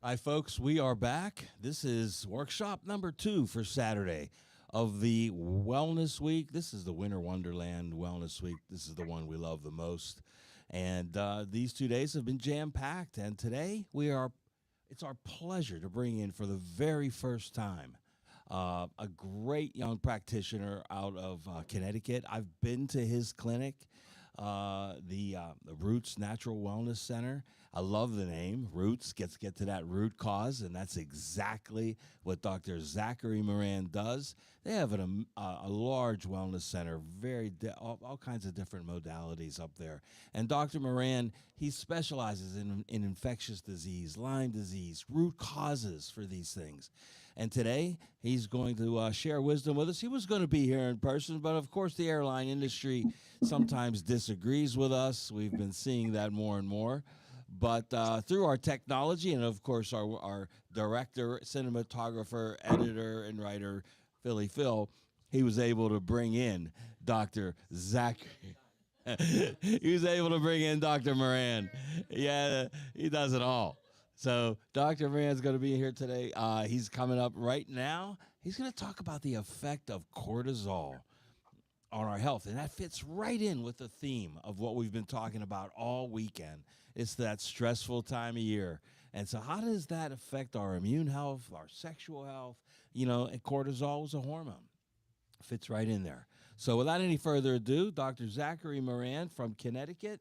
Hi, folks. We are back. This is workshop number 2 for Saturday of the Wellness Week. This is the Winter Wonderland Wellness Week. This is the one we love the most. And these 2 days have been jam packed. And today it's our pleasure to bring in for the very first time a great young practitioner out of Connecticut. I've been to his clinic, the Roots Natural Wellness Center. I love the name Roots. Gets get to that root cause, and that's exactly what Dr. Zachary Moran does. They have a large wellness center, all kinds of different modalities up there. And Dr. Moran, he specializes in infectious disease, Lyme disease, root causes for these things. And today, he's going to share wisdom with us. He was going to be here in person, but of course, the airline industry sometimes disagrees with us. We've been seeing that more and more. But through our technology and, of course, our director, cinematographer, editor, and writer, Philly Phil, he was able to bring in Dr. Zach. He was able to bring in Dr. Moran. Yeah, he does it all. So Dr. Moran's going to be here today. He's coming up right now. He's going to talk about the effect of cortisol on our health. And that fits right in with the theme of what we've been talking about all weekend. It's that stressful time of year. And so how does that affect our immune health, our sexual health? And cortisol is a hormone. Fits right in there. So without any further ado, Dr. Zachary Moran from Connecticut.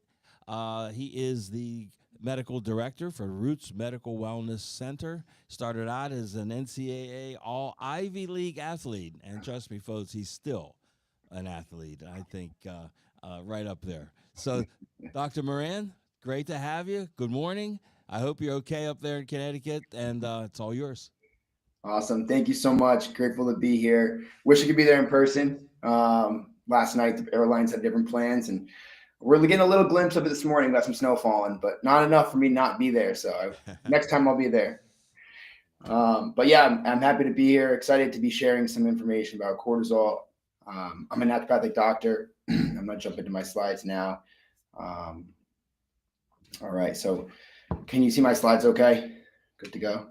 He is the medical director for Roots Medical Wellness Center. Started out as an NCAA All Ivy League athlete. And trust me, folks, he's still an athlete. I think right up there. So, Dr. Moran, great to have you. Good morning. I hope you're okay up there in Connecticut, and it's all yours. Awesome. Thank you so much. Grateful to be here. Wish I could be there in person. Last night, the airlines had different plans, and we're getting a little glimpse of it this morning. Got some snow falling, but not enough for me not be there. So next time I'll be there. But yeah, I'm happy to be here. Excited to be sharing some information about cortisol. I'm a naturopathic doctor. I'm going to jump into my slides now. Um, all right. So can you see my slides okay? Good to go.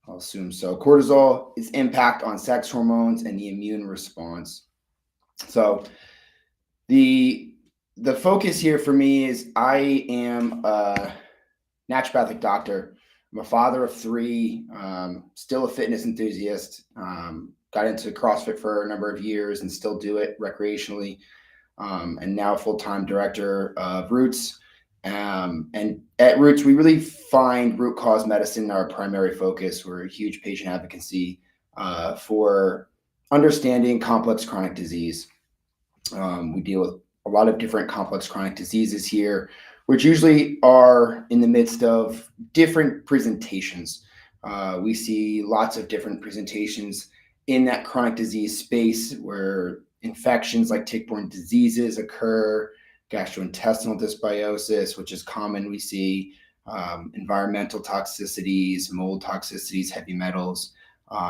I'll assume so. Cortisol is impact on sex hormones and the immune response. So the focus here for me is I am a naturopathic doctor. I'm a father of 3, still a fitness enthusiast. Got into CrossFit for a number of years and still do it recreationally. And now full-time director of Roots. And at Roots, we really find root cause medicine our primary focus. We're a huge patient advocacy for understanding complex chronic disease. We deal with a lot of different complex chronic diseases here, which usually are in the midst of different presentations. We see lots of different presentations in that chronic disease space where infections like tick-borne diseases occur, gastrointestinal dysbiosis, which is common. We see environmental toxicities, mold toxicities, heavy metals,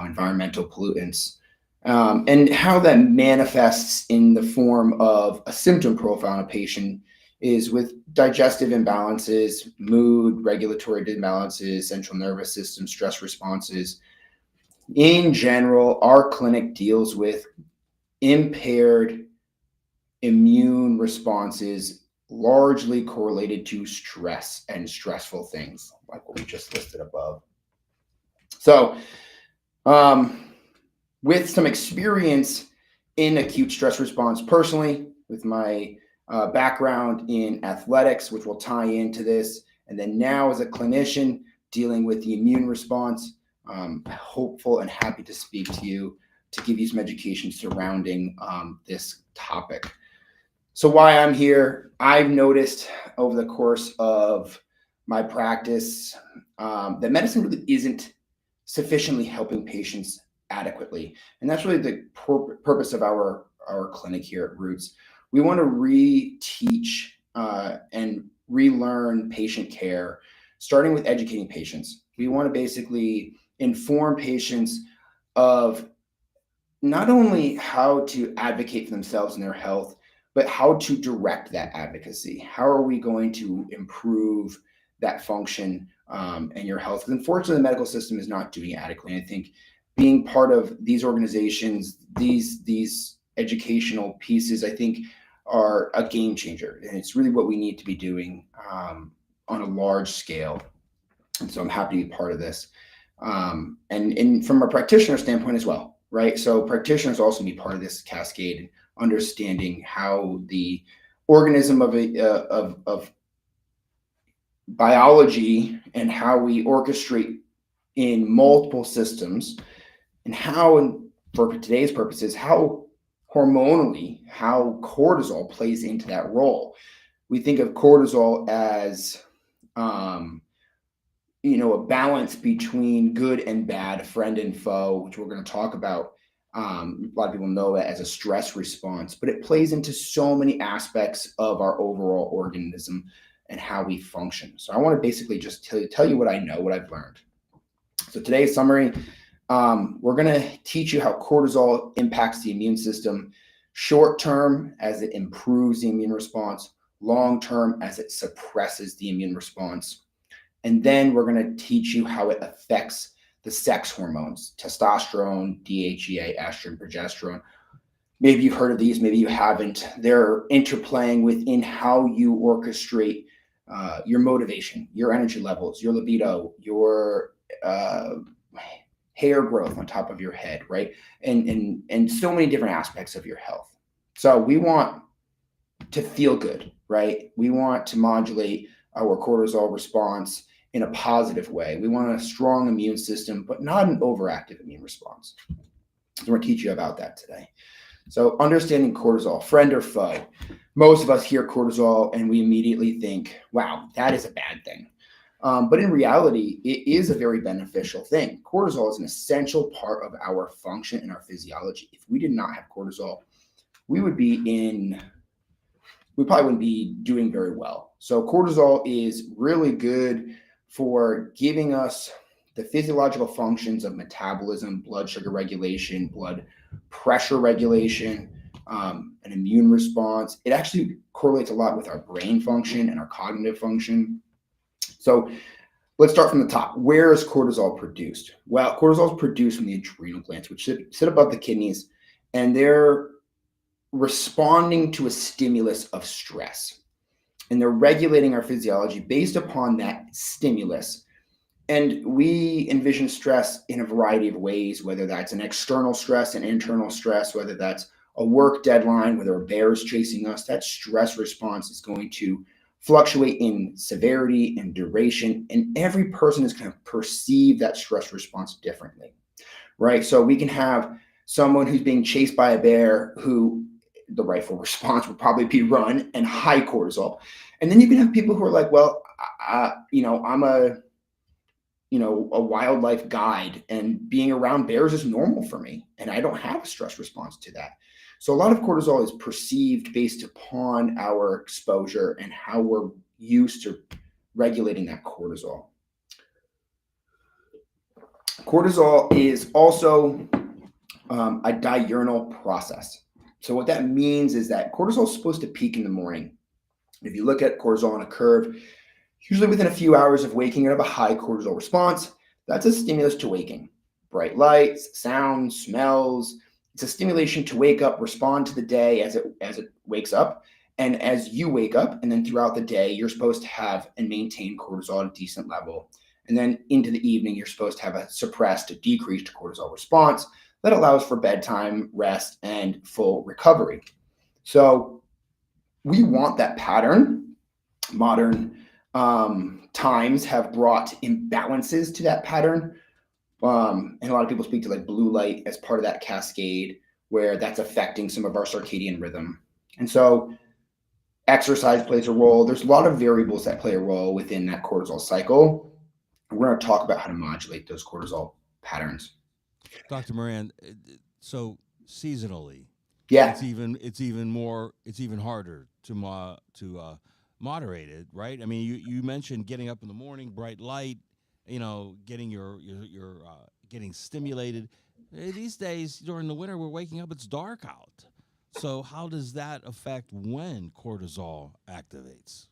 environmental pollutants, and how that manifests in the form of a symptom profile in a patient is with digestive imbalances, mood, regulatory imbalances, central nervous system stress responses. In general, our clinic deals with impaired immune responses largely correlated to stress and stressful things like what we just listed above. So, with some experience in acute stress response personally, with my background in athletics, which will tie into this, and then now as a clinician dealing with the immune response, hopeful and happy to speak to you to give you some education surrounding this topic. So why I'm here, I've noticed over the course of my practice that medicine really isn't sufficiently helping patients adequately. And that's really the purpose of our clinic here at Roots. We want to reteach and relearn patient care, starting with educating patients. We want to basically inform patients of not only how to advocate for themselves and their health, but how to direct that advocacy. How are we going to improve that function and your health. Because unfortunately, the medical system is not doing it adequately. And I think being part of these organizations, these educational pieces, I think are a game changer, and it's really what we need to be doing on a large scale. And so I'm happy to be part of this, and from a practitioner standpoint as well, right? So practitioners also be part of this cascade, understanding how the organism of biology and how we orchestrate in multiple systems, and how, and for today's purposes, how hormonally, how cortisol plays into that role. We think of cortisol as um, a balance between good and bad, friend and foe, which we're going to talk about. A lot of people know that as a stress response, but it plays into so many aspects of our overall organism and how we function. So I want to basically just tell you what I know, what I've learned. So today's summary, we're going to teach you how cortisol impacts the immune system, short term as it improves the immune response, long term as it suppresses the immune response. And then we're going to teach you how it affects the sex hormones, testosterone, DHEA, estrogen, progesterone. Maybe you've heard of these, maybe you haven't. They're interplaying within how you orchestrate your motivation, your energy levels, your libido, your hair growth on top of your head, right? And so many different aspects of your health. So we want to feel good, right? We want to modulate our cortisol response in a positive way. We want a strong immune system, but not an overactive immune response. So we're going to teach you about that today. So understanding cortisol, friend or foe. Most of us hear cortisol and we immediately think, wow, that is a bad thing. But in reality, it is a very beneficial thing. Cortisol is an essential part of our function and our physiology. If we did not have cortisol, we probably wouldn't be doing very well. So cortisol is really good for giving us the physiological functions of metabolism, blood sugar regulation, blood pressure regulation, an immune response. It actually correlates a lot with our brain function and our cognitive function. So let's start from the top. Where is cortisol produced? Well, cortisol is produced from the adrenal glands, which sit above the kidneys, and they're responding to a stimulus of stress. And they're regulating our physiology based upon that stimulus. And we envision stress in a variety of ways, whether that's an external stress, an internal stress, whether that's a work deadline, whether a bear is chasing us. That stress response is going to fluctuate in severity and duration, and every person is going to perceive that stress response differently, right? So we can have someone who's being chased by a bear who the rightful response would probably be run and high cortisol. And then you can have people who are like, well, I'm a wildlife guide, and being around bears is normal for me, and I don't have a stress response to that. So a lot of cortisol is perceived based upon our exposure and how we're used to regulating that cortisol. Cortisol is also a diurnal process. So what that means is that cortisol is supposed to peak in the morning. If you look at cortisol on a curve, usually within a few hours of waking, you have a high cortisol response. That's a stimulus to waking. Bright lights, sounds, smells. It's a stimulation to wake up, respond to the day as it wakes up. And as you wake up, and then throughout the day, you're supposed to have and maintain cortisol at a decent level. And then into the evening, you're supposed to have a suppressed, decreased cortisol response that allows for bedtime, rest, and full recovery. So we want that pattern. Modern times have brought imbalances to that pattern. And a lot of people speak to like blue light as part of that cascade, where that's affecting some of our circadian rhythm. And so exercise plays a role. There's a lot of variables that play a role within that cortisol cycle. We're going to talk about how to modulate those cortisol patterns. Dr. Moran, so seasonally, Yeah. it's even harder to moderate it, right? I mean, you mentioned getting up in the morning, bright light, getting your getting stimulated. These days during the winter, we're waking up, it's dark out. So how does that affect when cortisol activates?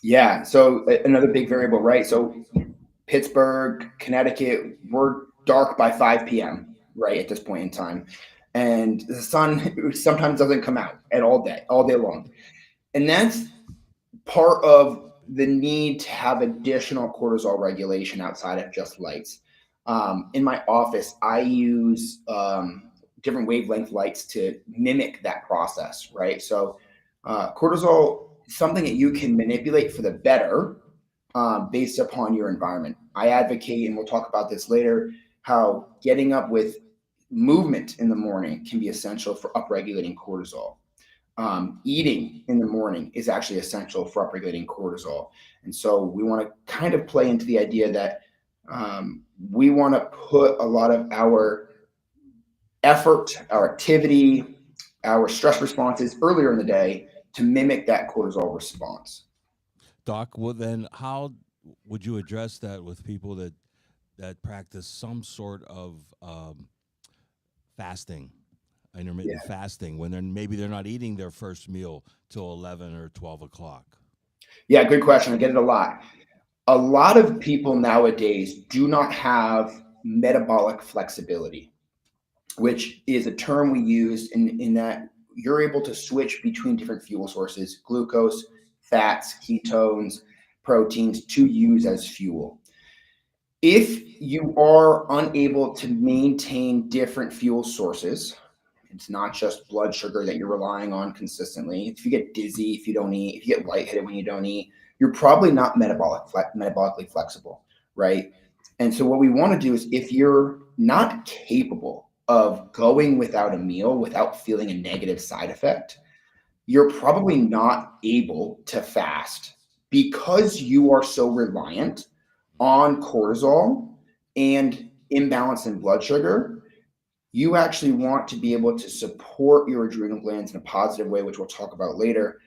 Yeah. So another big variable, right? So Pittsburgh, Connecticut, we're dark by 5 p.m. right at this point in time, and the sun sometimes doesn't come out at all day long, and that's part of the need to have additional cortisol regulation outside of just lights. In my office, I use different wavelength lights to mimic that process, right? So, cortisol is something that you can manipulate for the better based upon your environment. I advocate, and we'll talk about this later, how getting up with movement in the morning can be essential for upregulating cortisol. Eating in the morning is actually essential for upregulating cortisol. And so we want to kind of play into the idea that we want to put a lot of our effort, our activity, our stress responses earlier in the day to mimic that cortisol response. Doc, well, then how would you address that with people that practice some sort of fasting, Yeah. intermittent fasting, when they're not eating their first meal till 11 or 12 o'clock? Yeah, good question. I get it a lot. A lot of people nowadays do not have metabolic flexibility, which is a term we use in that you're able to switch between different fuel sources, glucose, fats, ketones, proteins to use as fuel. If you are unable to maintain different fuel sources, it's not just blood sugar that you're relying on consistently. If you get dizzy, if you don't eat, if you get lightheaded when you don't eat, you're probably not metabolically flexible, right? And so what we want to do is if you're not capable of going without a meal without feeling a negative side effect, you're probably not able to fast because you are so reliant on cortisol and imbalance in blood sugar. You actually want to be able to support your adrenal glands in a positive way, which we'll talk about later,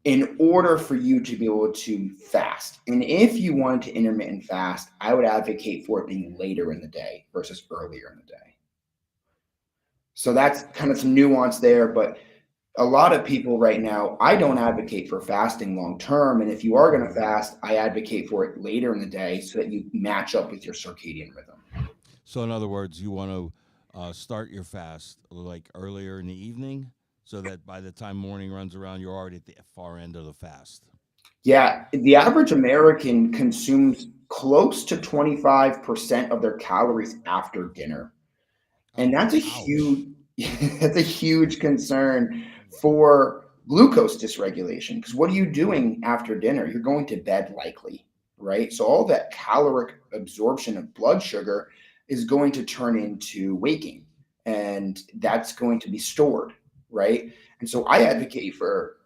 in order for you to be able to fast. And if you wanted to intermittent fast, I would advocate for it being later in the day versus earlier in the day. So that's kind of some nuance there, but a lot of people right now, I don't advocate for fasting long term. And if you are going to fast, I advocate for it later in the day so that you match up with your circadian rhythm. So, in other words, you want to start your fast like earlier in the evening, so that by the time morning runs around, you're already at the far end of the fast. Yeah, the average American consumes close to 25% of their calories after dinner. And Oh, that's a huge ouch. that's a huge concern for glucose dysregulation because what are you doing after dinner? You're going to bed likely, right? So all that caloric absorption of blood sugar is going to turn into waking, and that's going to be stored, right? And so I advocate for,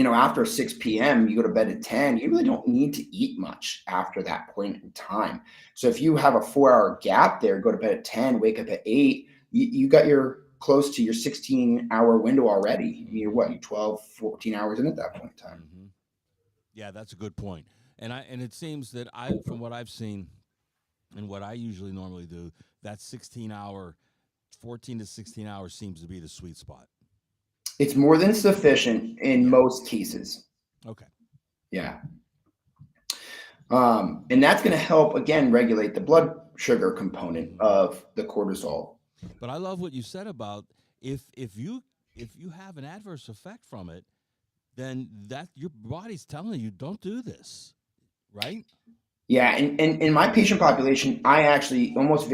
after 6 p.m., you go to bed at 10, you really don't need to eat much after that point in time. So if you have a 4 hour gap there, go to bed at 10, wake up at 8, you got your close to your 16-hour window already. You're Mm-hmm. what, you 12, 14 hours in at that point in time. Mm-hmm. Yeah, that's a good point. And it seems that from what I've seen and what I usually normally do, that 16 hour, 14 to 16 hours seems to be the sweet spot. It's more than sufficient in Yeah. most cases. Okay. Yeah. And that's going to help, again, regulate the blood sugar component Mm-hmm. of the cortisol. But I love what you said about if you have an adverse effect from it, then that your body's telling you don't do this, right? Yeah, and in my patient population, I actually almost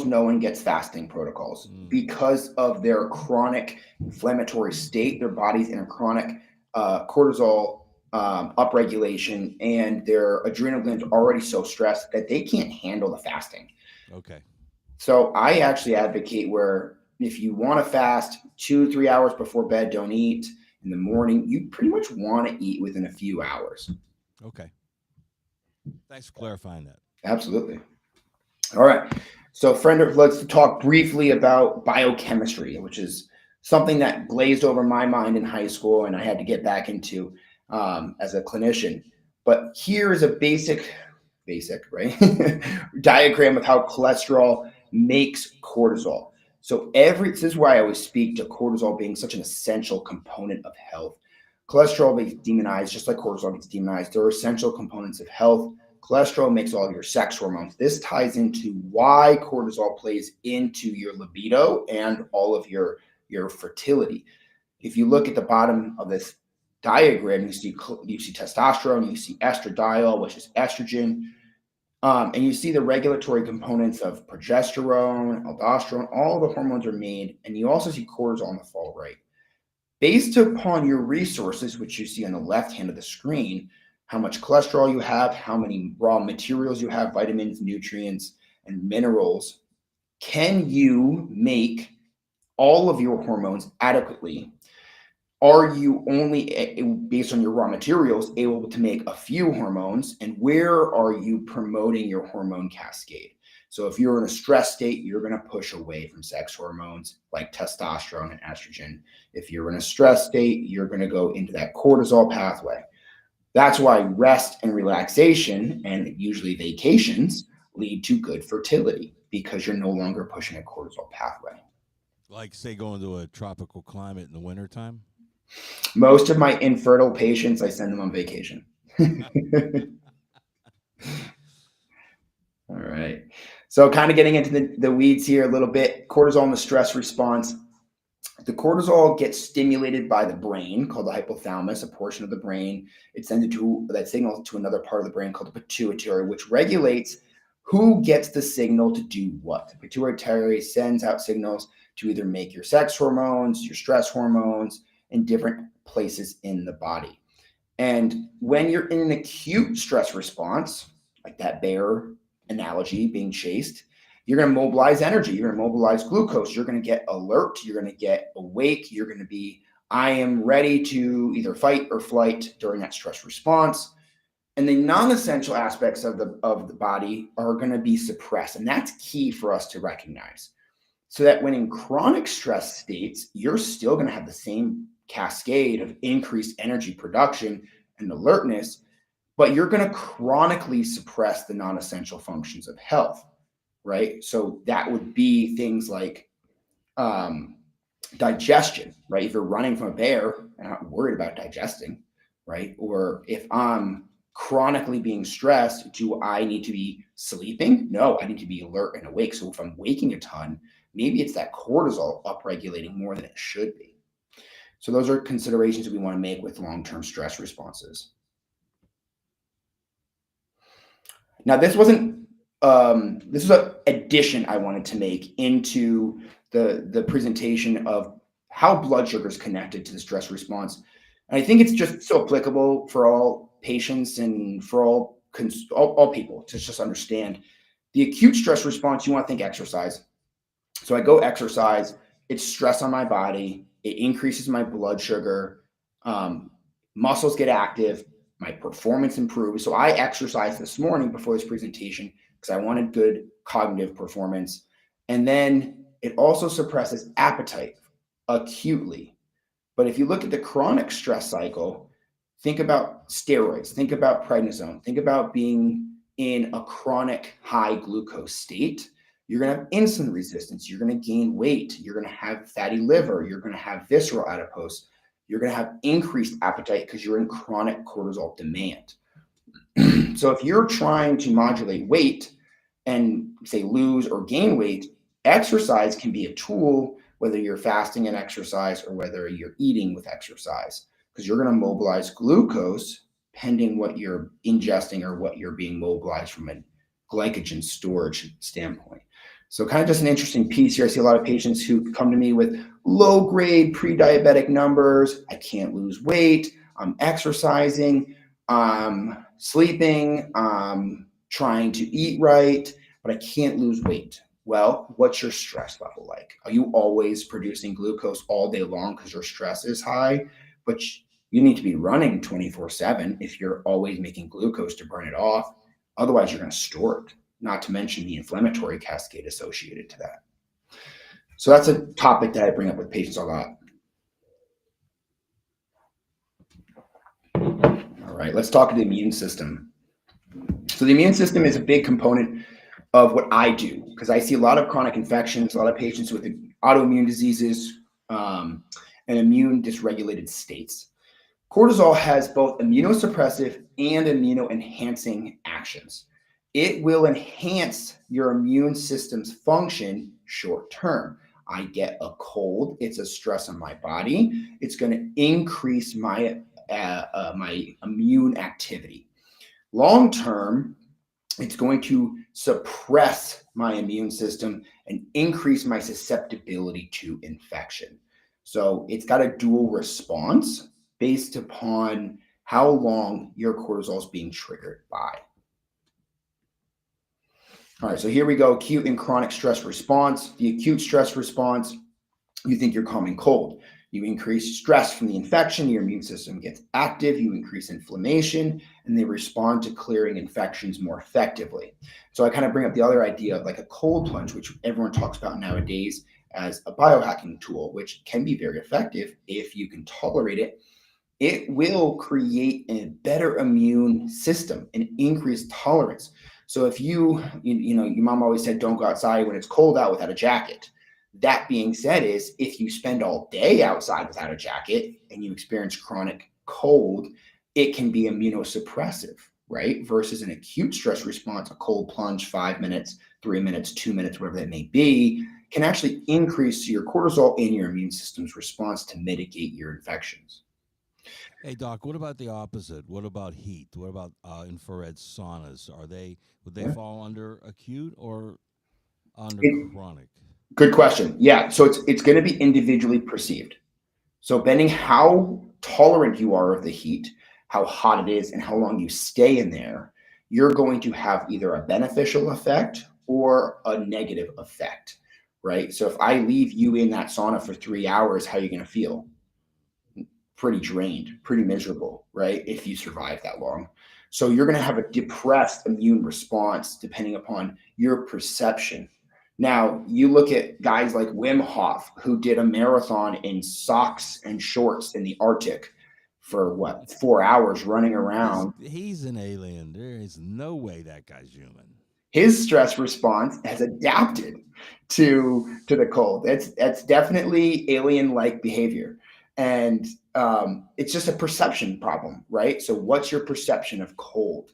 no one gets fasting protocols Mm, because of their chronic inflammatory state. Their body's in a chronic cortisol upregulation, and their adrenal glands are already so stressed that they can't handle the fasting. okay. So I actually advocate where if you want to fast 2 3 hours before bed, don't eat in the morning. You pretty much want to eat within a few hours. Okay. Thanks for clarifying that. Absolutely. All right. So, friend, let's talk briefly about biochemistry, which is something that glazed over my mind in high school and I had to get back into as a clinician. But here is a basic, right? diagram of how cholesterol makes cortisol. So, this is why I always speak to cortisol being such an essential component of health. Cholesterol gets demonized, just like cortisol gets demonized. They're essential components of health. Cholesterol makes all your sex hormones. This ties into why cortisol plays into your libido and all of your fertility. If you look at the bottom of this diagram, you see testosterone, you see estradiol, which is estrogen, and you see the regulatory components of progesterone, aldosterone. All the hormones are made, and you also see cortisol on the far right. Based upon your resources, which you see on the left hand of the screen, how much cholesterol you have, how many raw materials you have, vitamins, nutrients, and minerals, can you make all of your hormones adequately? Are you only, based on your raw materials, able to make a few hormones? And where are you promoting your hormone cascade? So if you're in a stress state, you're going to push away from sex hormones like testosterone and estrogen. If you're in a stress state, you're going to go into that cortisol pathway. That's why rest and relaxation, and usually vacations, lead to good fertility, because you're no longer pushing a cortisol pathway. Like, say, going to a tropical climate in the wintertime? Most of my infertile patients, I send them on vacation. All right. So kind of getting into the weeds here a little bit, cortisol and the stress response. The cortisol gets stimulated by the brain, called the hypothalamus, a portion of the brain. It sends that signal to another part of the brain called the pituitary, which regulates who gets the signal to do what. The pituitary sends out signals to either make your sex hormones, your stress hormones, in different places in the body. And when you're in an acute stress response, like that bear analogy, being chased, you're going to mobilize energy. You're going to mobilize glucose. You're going to get alert. You're going to get awake. You're going to be, I am ready to either fight or flight during that stress response. And the non-essential aspects of the body are going to be suppressed. And that's key for us to recognize. So that when in chronic stress states, you're still going to have the same cascade of increased energy production and alertness, but you're going to chronically suppress the non-essential functions of health, right? So that would be things like digestion, right? If you're running from a bear, I'm not worried about digesting, right? Or if I'm chronically being stressed, do I need to be sleeping? No, I need to be alert and awake. So if I'm waking a ton, maybe it's that cortisol upregulating more than it should be. So those are considerations that we want to make with long-term stress responses. Now, this wasn't, this was an addition I wanted to make into the presentation of how blood sugar is connected to the stress response. And I think it's just so applicable for all patients and for all people to just understand. The acute stress response, you want to think exercise. So I go exercise, it's stress on my body, it increases my blood sugar, muscles get active, my performance improves. So I exercised this morning before this presentation because I wanted good cognitive performance. And then it also suppresses appetite acutely. But if you look at the chronic stress cycle, think about steroids, think about prednisone, think about being in a chronic high glucose state. You're going to have insulin resistance. You're going to gain weight. You're going to have fatty liver. You're going to have visceral adipose. You're going to have increased appetite because you're in chronic cortisol demand. So if you're trying to modulate weight and say lose or gain weight, exercise can be a tool, whether you're fasting and exercise or whether you're eating with exercise, because you're going to mobilize glucose pending what you're ingesting or what you're being mobilized from a glycogen storage standpoint. So kind of just an interesting piece here. I see a lot of patients who come to me with low-grade pre-diabetic numbers. I can't lose weight. I'm exercising. I'm sleeping. I'm trying to eat right, but I can't lose weight. Well, what's your stress level like? Are you always producing glucose all day long because your stress is high? But you need to be running 24/7 if you're always making glucose to burn it off. Otherwise, you're going to store it, not to mention the inflammatory cascade associated to that. So that's a topic that I bring up with patients a lot. All right, let's talk to the immune system. So the immune system is a big component of what I do, because I see a lot of chronic infections, a lot of patients with autoimmune diseases, and immune dysregulated states. Cortisol has both immunosuppressive and immunoenhancing actions. It will enhance your immune system's function short term. I get a cold, it's a stress on my body. It's going to increase my immune activity. Long term, it's going to suppress my immune system and increase my susceptibility to infection. So it's got a dual response based upon how long your cortisol is being triggered by. All right, so here we go, acute and chronic stress response. The acute stress response, you think you're common cold. You increase stress from the infection, your immune system gets active, you increase inflammation, and they respond to clearing infections more effectively. So I kind of bring up the other idea of like a cold plunge, which everyone talks about nowadays as a biohacking tool, which can be very effective if you can tolerate it. It will create a better immune system and increase tolerance. So if your mom always said, don't go outside when it's cold out without a jacket. That being said, is if you spend all day outside without a jacket and you experience chronic cold, it can be immunosuppressive, right? Versus an acute stress response, a cold plunge, 5 minutes, 3 minutes, 2 minutes, whatever that may be, can actually increase your cortisol and your immune system's response to mitigate your infections. Hey Doc, what about the opposite? What about heat? What about infrared saunas? Would they Yeah. fall under acute or under It, chronic? Good question. Yeah, so it's going to be individually perceived. So depending how tolerant you are of the heat, how hot it is, and how long you stay in there, you're going to have either a beneficial effect or a negative effect, right? So if I leave you in that sauna for 3 hours, how are you going to feel? Pretty drained, pretty miserable, right? If you survive that long. So you're going to have a depressed immune response depending upon your perception. Now, you look at guys like Wim Hof, who did a marathon in socks and shorts in the Arctic for what, 4 hours running around. He's an alien. There is no way that guy's human. His stress response has adapted to the cold. That's definitely alien-like behavior, and it's just a perception problem, right? So, what's your perception of cold?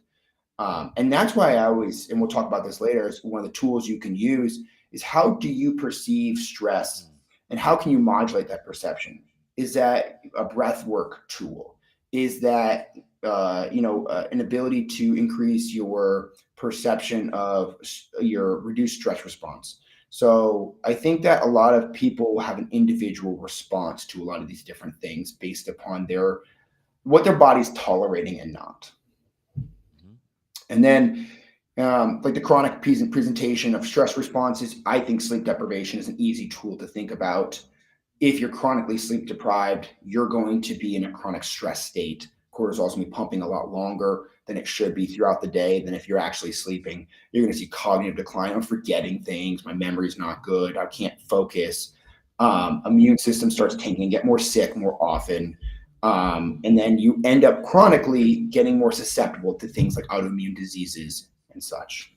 And that's why I always, and we'll talk about this later, is one of the tools you can use is how do you perceive stress and how can you modulate that perception? Is that a breath work tool? Is that an ability to increase your perception of your reduced stress response? So I think that a lot of people have an individual response to a lot of these different things based upon what their body's tolerating and not. Mm-hmm. And then, like the chronic presentation of stress responses, I think sleep deprivation is an easy tool to think about. If you're chronically sleep deprived, you're going to be in a chronic stress state. Cortisol is going to be pumping a lot longer than it should be throughout the day than if you're actually sleeping. You're going to see cognitive decline. I'm forgetting things. My memory's not good. I can't focus. Immune system starts tanking, get more sick more often. And then you end up chronically getting more susceptible to things like autoimmune diseases and such.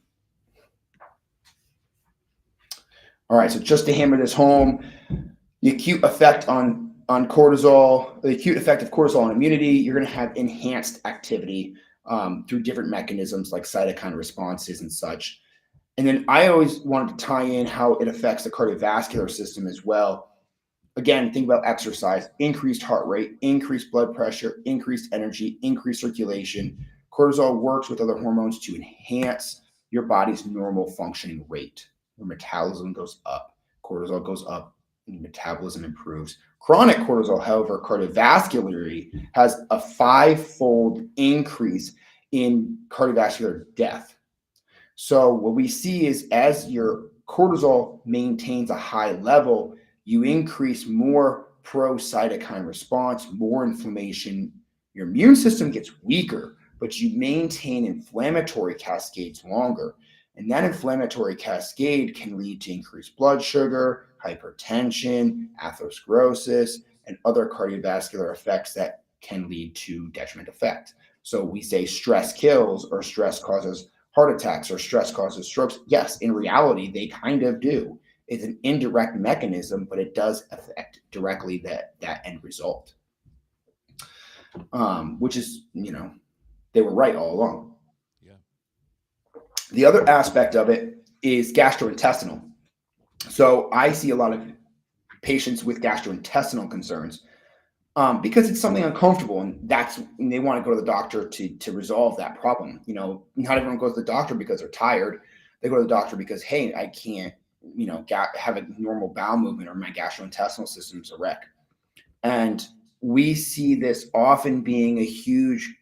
All right, so just to hammer this home, the acute effect on cortisol, the acute effect of cortisol on immunity, you're going to have enhanced activity through different mechanisms like cytokine responses and such. And then I always wanted to tie in how it affects the cardiovascular system as well. Again, think about exercise, increased heart rate, increased blood pressure, increased energy, increased circulation. Cortisol works with other hormones to enhance your body's normal functioning rate. Your metabolism goes up, cortisol goes up, and metabolism improves. Chronic cortisol, however, cardiovascularly has a 5-fold increase in cardiovascular death. So what we see is as your cortisol maintains a high level, you increase more pro-cytokine response, more inflammation. Your immune system gets weaker, but you maintain inflammatory cascades longer. And that inflammatory cascade can lead to increased blood sugar, hypertension, atherosclerosis, and other cardiovascular effects that can lead to detrimental effect. So we say stress kills or stress causes heart attacks or stress causes strokes. Yes, in reality, they kind of do. It's an indirect mechanism, but it does affect directly that end result. which is, they were right all along. Yeah. The other aspect of it is gastrointestinal. So I see a lot of patients with gastrointestinal concerns, because it's something uncomfortable, and they want to go to the doctor to resolve that problem. Not everyone goes to the doctor because they're tired. They go to the doctor because, hey, I can't, have a normal bowel movement, or my gastrointestinal system's a wreck. And we see this often being a huge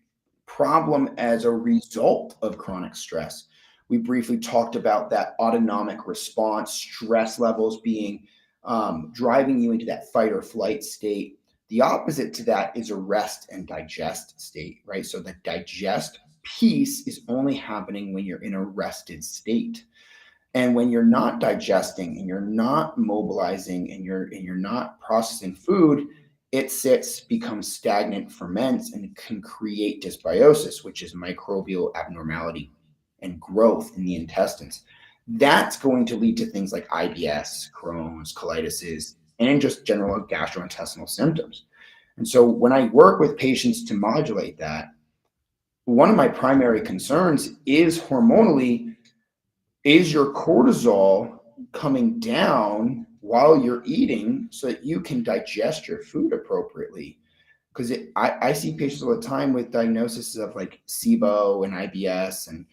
problem as a result of chronic stress. We briefly talked about that autonomic response, stress levels being, driving you into that fight or flight state. The opposite to that is a rest and digest state, right? So the digest piece is only happening when you're in a rested state. And when you're not digesting and you're not mobilizing and you're not processing food, it sits, becomes stagnant, ferments, and can create dysbiosis, which is microbial abnormality and growth in the intestines. That's going to lead to things like IBS, Crohn's, colitis, and just general gastrointestinal symptoms. And so when I work with patients to modulate that, one of my primary concerns is hormonally, is your cortisol coming down while you're eating so that you can digest your food appropriately? Because I see patients all the time with diagnoses of like SIBO and IBS and,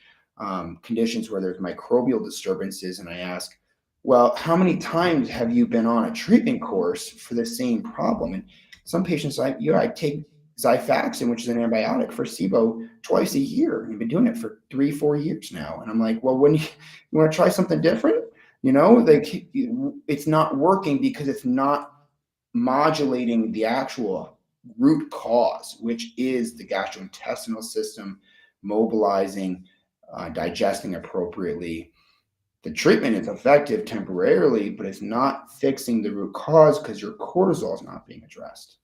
conditions where there's microbial disturbances. And I ask, well, how many times have you been on a treatment course for the same problem? And some patients like, yeah, I take Xifaxan, which is an antibiotic for SIBO, twice a year. And you've been doing it for 3, 4 years now. And I'm like, well, when you want to try something different, like, it's not working because it's not modulating the actual root cause, which is the gastrointestinal system mobilizing, digesting appropriately. The treatment is effective temporarily, but it's not fixing the root cause because your cortisol is not being addressed.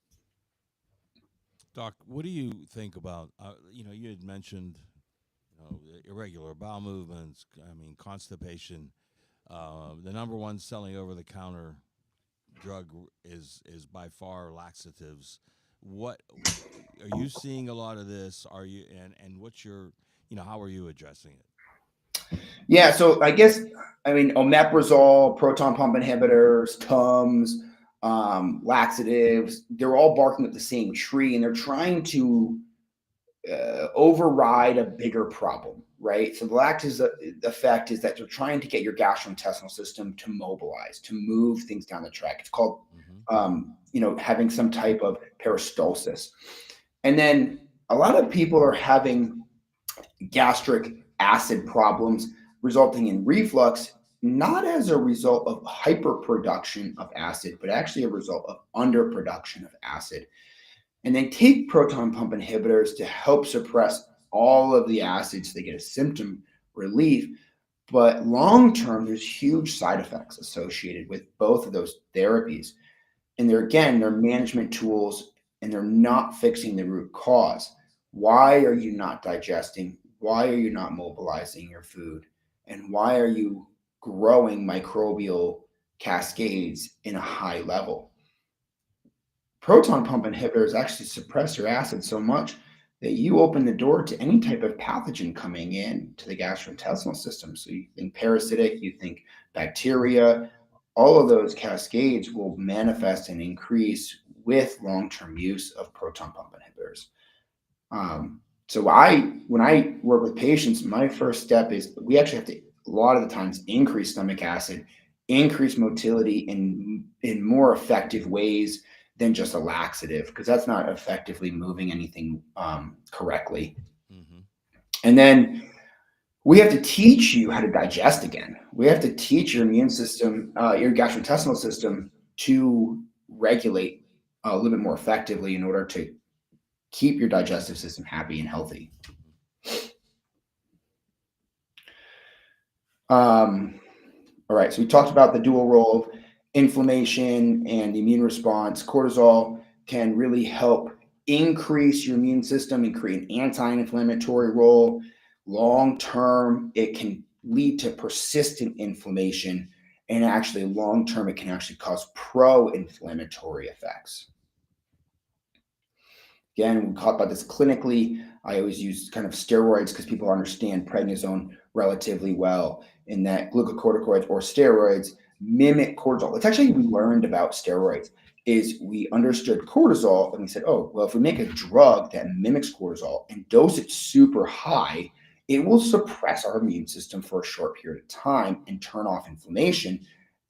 Doc, what do you think about, you had mentioned, irregular bowel movements, I mean, constipation. The number one selling over the counter drug is by far laxatives. What are you seeing a lot of this? Are you and what's your how are you addressing it? Yeah, so I guess, I mean, omeprazole, proton pump inhibitors, Tums, laxatives, they're all barking up the same tree, and they're trying to, override a bigger problem, right? So the lactis effect is that they're trying to get your gastrointestinal system to mobilize, to move things down the track. It's called, Mm-hmm. having some type of peristalsis. And then a lot of people are having gastric acid problems resulting in reflux, not as a result of hyperproduction of acid, but actually a result of underproduction of acid. And they take proton pump inhibitors to help suppress all of the acids so they get a symptom relief. But long term, there's huge side effects associated with both of those therapies. And they're management tools, and they're not fixing the root cause. Why are you not digesting? Why are you not mobilizing your food? And why are you growing microbial cascades in a high level? Proton pump inhibitors actually suppress your acid so much that you open the door to any type of pathogen coming in to the gastrointestinal system. So you think parasitic, you think bacteria, all of those cascades will manifest and increase with long-term use of proton pump inhibitors. So when I work with patients, my first step is we actually have to, a lot of the times, increase stomach acid, increase motility in more effective ways than just a laxative, because that's not effectively moving anything, correctly. Mm-hmm. And then we have to teach you how to digest again. We have to teach your immune system, your gastrointestinal system, to regulate a little bit more effectively in order to keep your digestive system happy and healthy. Um, all right, so we talked about the dual role of inflammation and the immune response. Cortisol can really help increase your immune system and create an anti-inflammatory role. Long term, it can lead to persistent inflammation, and actually, long term, it can actually cause pro-inflammatory effects. Again, we talk about this clinically. I always use kind of steroids because people understand prednisone relatively well, in that glucocorticoids or steroids mimic cortisol. It's actually, we learned about steroids is we understood cortisol and we said, oh, well, if we make a drug that mimics cortisol and dose it super high, it will suppress our immune system for a short period of time and turn off inflammation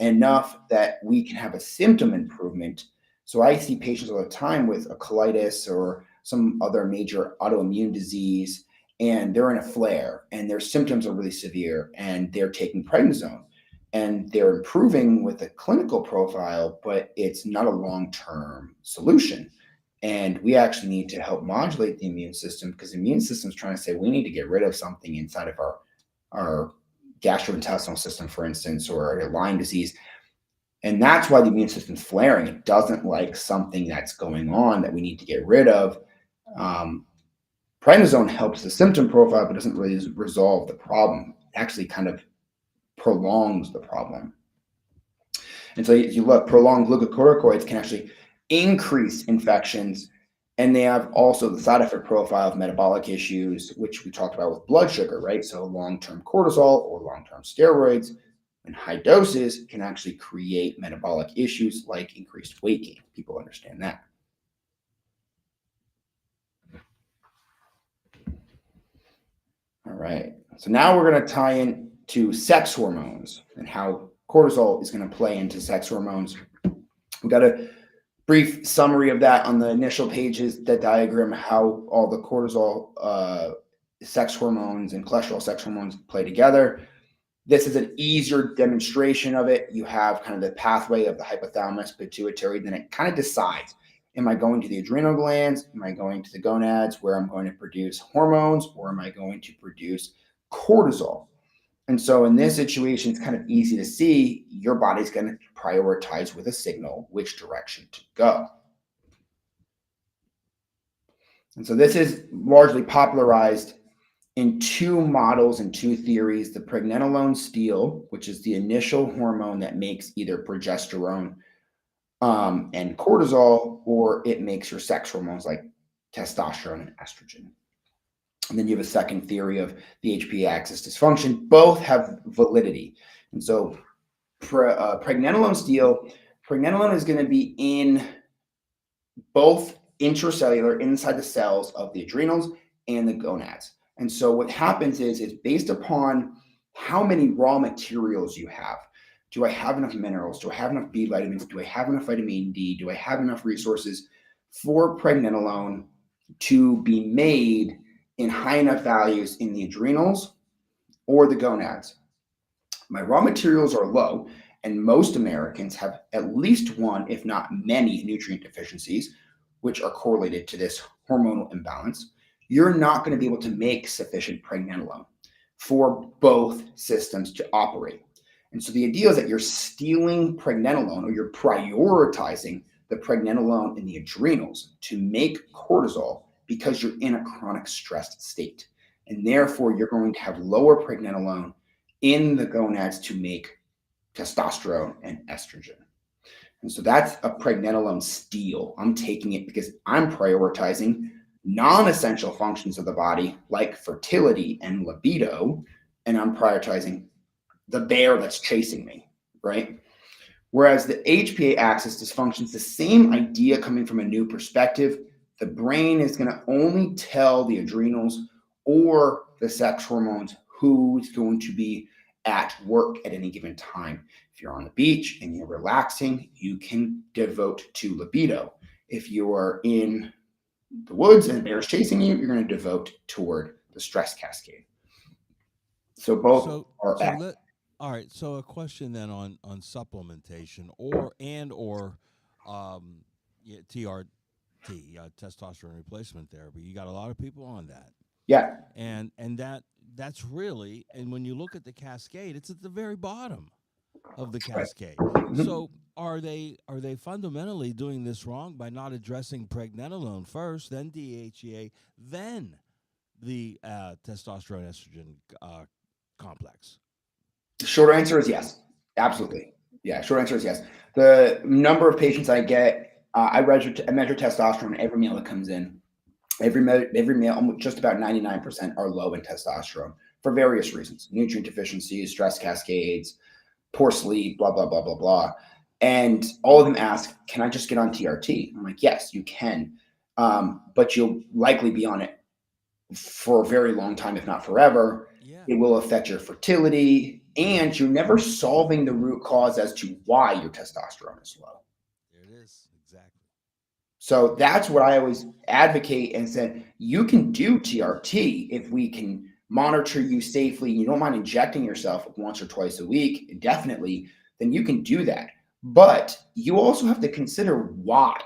enough that we can have a symptom improvement. So I see patients all the time with a colitis or some other major autoimmune disease, and they're in a flare and their symptoms are really severe and they're taking prednisone and they're improving with a clinical profile, but it's not a long-term solution. And we actually need to help modulate the immune system, because the immune system is trying to say we need to get rid of something inside of our gastrointestinal system, for instance, or a Lyme disease. And that's why the immune system's flaring. It doesn't like something that's going on that we need to get rid of. Um, Prednisone helps the symptom profile, but doesn't really resolve the problem. It actually kind of prolongs the problem. And so if you look, prolonged glucocorticoids can actually increase infections, and they have also the side effect profile of metabolic issues, which we talked about with blood sugar, right? So long-term cortisol or long-term steroids in high doses can actually create metabolic issues like increased weight gain. People understand that. All right. So now we're going to tie in to sex hormones and how cortisol is going to play into sex hormones. We got a brief summary of that on the initial pages, that diagram, how all the cortisol, sex hormones and cholesterol sex hormones play together. This is an easier demonstration of it. You have kind of the pathway of the hypothalamus, pituitary, then it kind of decides, am I going to the adrenal glands? Am I going to the gonads, where I'm going to produce hormones, or am I going to produce cortisol? And so in this situation, it's kind of easy to see your body's going to prioritize with a signal which direction to go. And so this is largely popularized in two models and two theories: the pregnenolone steal, which is the initial hormone that makes either progesterone and cortisol, or it makes your sex hormones like testosterone and estrogen. And then you have a second theory of the HPA axis dysfunction. Both have validity. And so pregnenolone steal, pregnenolone is going to be in both intracellular, inside the cells of the adrenals and the gonads. And so what happens is it's based upon how many raw materials you have. Do I have enough minerals? Do I have enough B vitamins? Do I have enough vitamin D? Do I have enough resources for pregnenolone to be made in high enough values in the adrenals or the gonads? My raw materials are low, and most Americans have at least one, if not many, nutrient deficiencies, which are correlated to this hormonal imbalance. You're not going to be able to make sufficient pregnenolone for both systems to operate. And so the idea is that you're stealing pregnenolone, or you're prioritizing the pregnenolone in the adrenals to make cortisol, because you're in a chronic stressed state. And therefore, you're going to have lower pregnenolone in the gonads to make testosterone and estrogen. And so that's a pregnenolone steal. I'm taking it because I'm prioritizing non-essential functions of the body like fertility and libido, and I'm prioritizing the bear that's chasing me, right? Whereas the HPA axis dysfunction is the same idea coming from a new perspective. The brain is going to only tell the adrenals or the sex hormones who's going to be at work at any given time. If you're on the beach and you're relaxing, you can devote to libido. If you are in the woods and a bear is chasing you, you're going to devote toward the stress cascade. So both are active. All right. So a question then on supplementation or yeah, TRT, testosterone replacement therapy. You got a lot of people on that, Yeah. and that's really, and when you look at the cascade, it's at the very bottom of the Right. cascade. Mhm. So are they fundamentally doing this wrong by not addressing pregnenolone first, then DHEA, then the testosterone estrogen complex? The short answer is yes. Absolutely. Yeah. Short answer is yes. The number of patients I get, I measure testosterone every meal that comes in. Every male, just about 99% are low in testosterone for various reasons: nutrient deficiencies, stress cascades, poor sleep, blah blah blah blah blah. And all of them ask, "Can I just get on TRT?" I'm like, "Yes, you can, but you'll likely be on it for a very long time, if not forever. Yeah, It will affect your fertility, and you're never solving the root cause as to why your testosterone is low." there it is. Exactly. So that's what I always advocate and said, you can do TRT if we can monitor you safely. You don't mind injecting yourself once or twice a week, definitely, then you can do that. But you also have to consider why.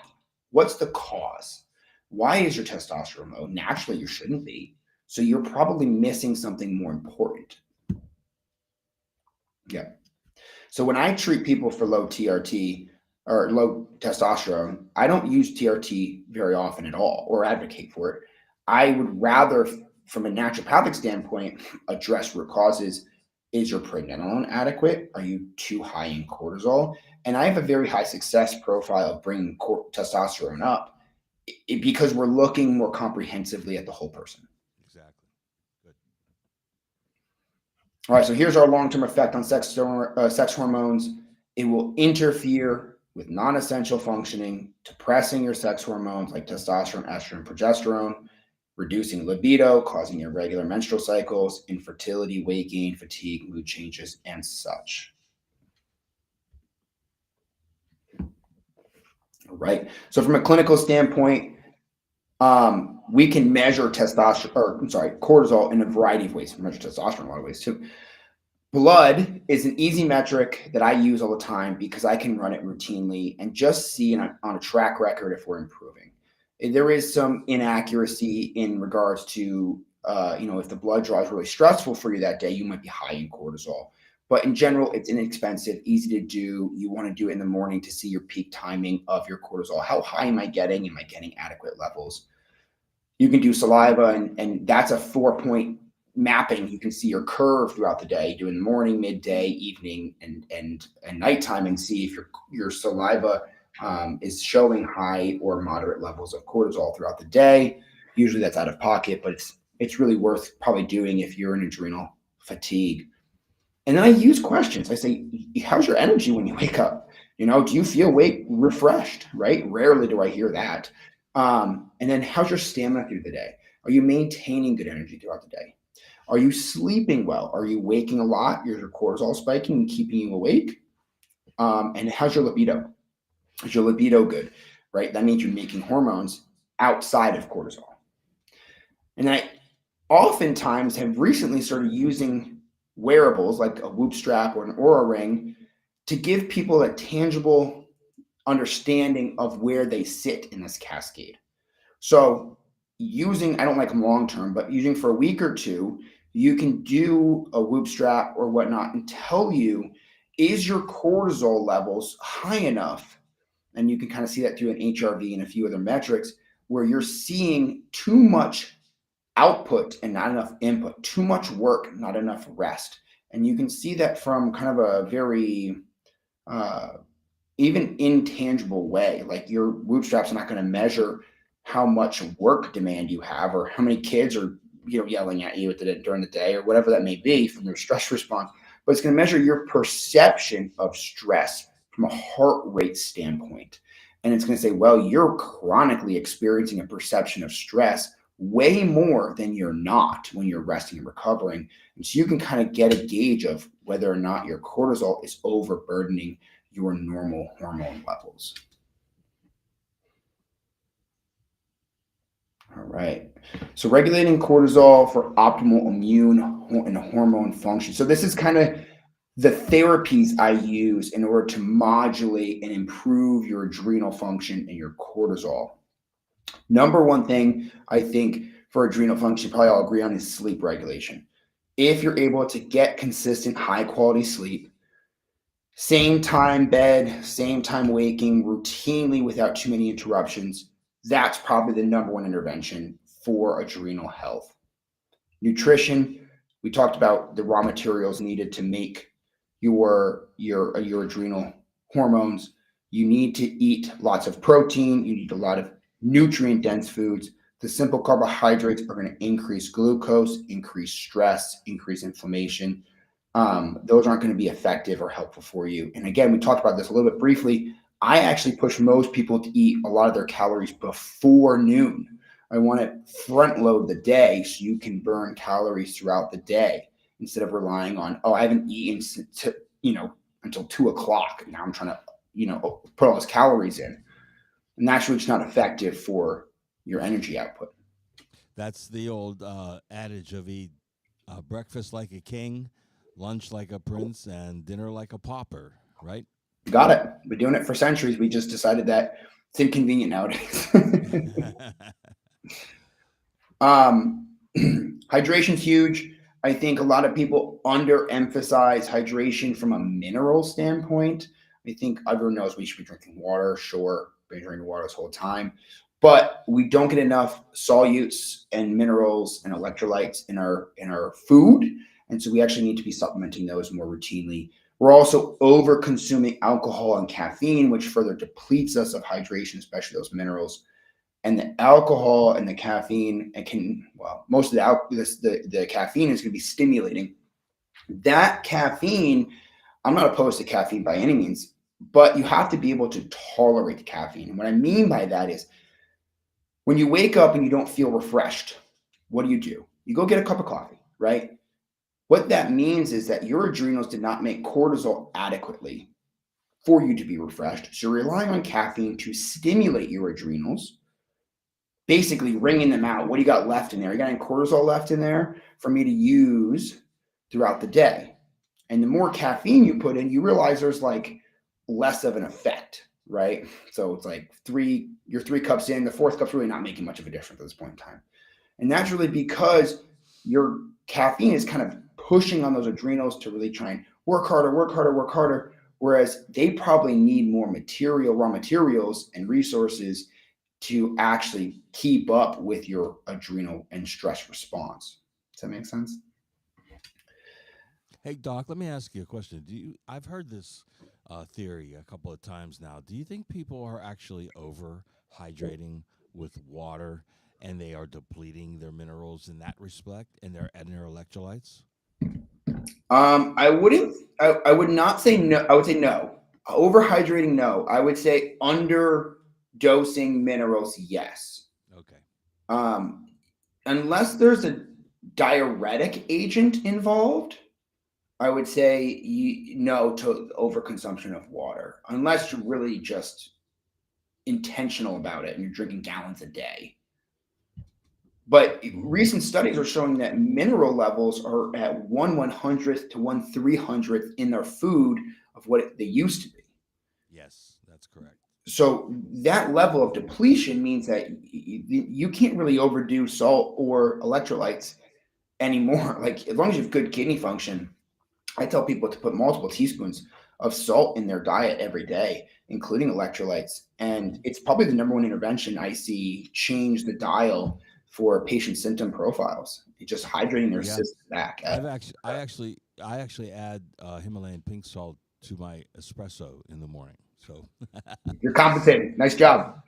What's the cause? Why is your testosterone low? Naturally, you shouldn't be. So you're probably missing something more important. Yeah. So when I treat people for low TRT or low testosterone, I don't use TRT very often at all or advocate for it. I would rather, from a naturopathic standpoint, address root causes. Is your pregnenolone adequate? Are you too high in cortisol? And I have a very high success profile of bringing testosterone up because we're looking more comprehensively at the whole person. Exactly. Good. All right, so here's our long-term effect on sex hormones. It will interfere with non-essential functioning, depressing your sex hormones like testosterone, estrogen, progesterone, reducing libido, causing irregular menstrual cycles, infertility, weight gain, fatigue, mood changes, and such. All right. So from a clinical standpoint, we can measure testosterone, or I'm sorry, cortisol in a variety of ways. We measure testosterone in a lot of ways too. Blood is an easy metric that I use all the time because I can run it routinely and just see on a track record if we're improving. There is some inaccuracy in regards to, if the blood draw is really stressful for you that day, you might be high in cortisol. But in general, it's inexpensive, easy to do. You want to do it in the morning to see your peak timing of your cortisol. How high am I getting? Am I getting adequate levels? You can do saliva, and that's a 4 point mapping. You can see your curve throughout the day, doing morning, midday, evening, and nighttime, and see if your saliva is showing high or moderate levels of cortisol throughout the day. Usually that's out of pocket, but it's really worth probably doing if you're in adrenal fatigue. And then I use questions. I say, how's your energy when you wake up? Do you feel refreshed? Right? Rarely do I hear that. And then how's your stamina through the day? Are you maintaining good energy throughout the day? Are you sleeping well? Are you waking a lot? Is your cortisol spiking and keeping you awake? And how's your libido? Is your libido good? Right? That means you're making hormones outside of cortisol. And I oftentimes have recently started using wearables like a Whoop strap or an Aura ring to give people a tangible understanding of where they sit in this cascade. So I don't like them long term, but using for a week or two, you can do a Whoop strap or whatnot and tell you, is your cortisol levels high enough? And you can kind of see that through an HRV and a few other metrics where you're seeing too much output and not enough input, too much work, not enough rest. And you can see that from kind of a very uh, even intangible way. Like your Whoop strap's not going to measure how much work demand you have or how many kids are yelling at you during the day or whatever that may be from your stress response, but it's going to measure your perception of stress from a heart rate standpoint. And it's going to say, well, you're chronically experiencing a perception of stress way more than you're not when you're resting and recovering. And so you can kind of get a gauge of whether or not your cortisol is overburdening your normal hormone levels. All right. So regulating cortisol for optimal immune and hormone function. So this is kind of the therapies I use in order to modulate and improve your adrenal function and your cortisol. Number one thing I think for adrenal function, probably all agree on, is sleep regulation. If you're able to get consistent, high quality sleep, same time bed, same time waking, routinely without too many interruptions, that's probably the number one intervention for adrenal health. Nutrition, we talked about the raw materials needed to make your adrenal hormones. You need to eat lots of protein, you need a lot of nutrient dense foods, The simple carbohydrates are going to increase glucose, increase stress, increase inflammation. Those aren't going to be effective or helpful for you. And again, we talked about this a little bit briefly. I actually push most people to eat a lot of their calories before noon. I want to front load the day so you can burn calories throughout the day instead of relying on, oh, I haven't eaten until 2 o'clock. Now I'm trying to, put all those calories in. And that's really just not effective for your energy output. That's the old adage of eat breakfast like a king, lunch like a prince, and dinner like a pauper, right? Got it. Been doing it for centuries. We just decided that it's inconvenient nowadays. Hydration's huge. I think a lot of people underemphasize hydration from a mineral standpoint. I think everyone knows we should be drinking water. Sure, been drinking water this whole time, but we don't get enough solutes and minerals and electrolytes in our food, and so we actually need to be supplementing those more routinely. We're also over consuming alcohol and caffeine, which further depletes us of hydration, especially those minerals. And the alcohol and the caffeine most of the caffeine is going to be stimulating. That caffeine, I'm not opposed to caffeine by any means, but you have to be able to tolerate the caffeine. And what I mean by that is when you wake up and you don't feel refreshed, what do? You go get a cup of coffee, right? What that means is that your adrenals did not make cortisol adequately for you to be refreshed. So you're relying on caffeine to stimulate your adrenals, basically wringing them out. What do you got left in there? You got any cortisol left in there for me to use throughout the day? And the more caffeine you put in, you realize there's like less of an effect, right? So it's like you're 3 cups in, the fourth cup's really not making much of a difference at this point in time. And that's really because your caffeine is kind of pushing on those adrenals to really try and work harder, whereas they probably need more raw materials and resources to actually keep up with your adrenal and stress response. Does that make sense? Hey, Doc, let me ask you a question. I've heard this theory a couple of times now. Do you think people are actually over hydrating with water and they are depleting their minerals in that respect and their electrolytes? I would not say no. I would say no. Overhydrating, no. I would say underdosing minerals, yes. Okay. Unless there's a diuretic agent involved, I would say no to overconsumption of water, unless you're really just intentional about it and you're drinking gallons a day. But recent studies are showing that mineral levels are at 1/100th to 1/300th in their food of what they used to be. Yes, that's correct. So that level of depletion means that you can't really overdo salt or electrolytes anymore. Like as long as you have good kidney function, I tell people to put multiple teaspoons of salt in their diet every day, including electrolytes. And it's probably the number one intervention I see change the dial for patient symptom profiles. Just hydrating their system back. I actually add Himalayan pink salt to my espresso in the morning. So you're compensating. Nice job.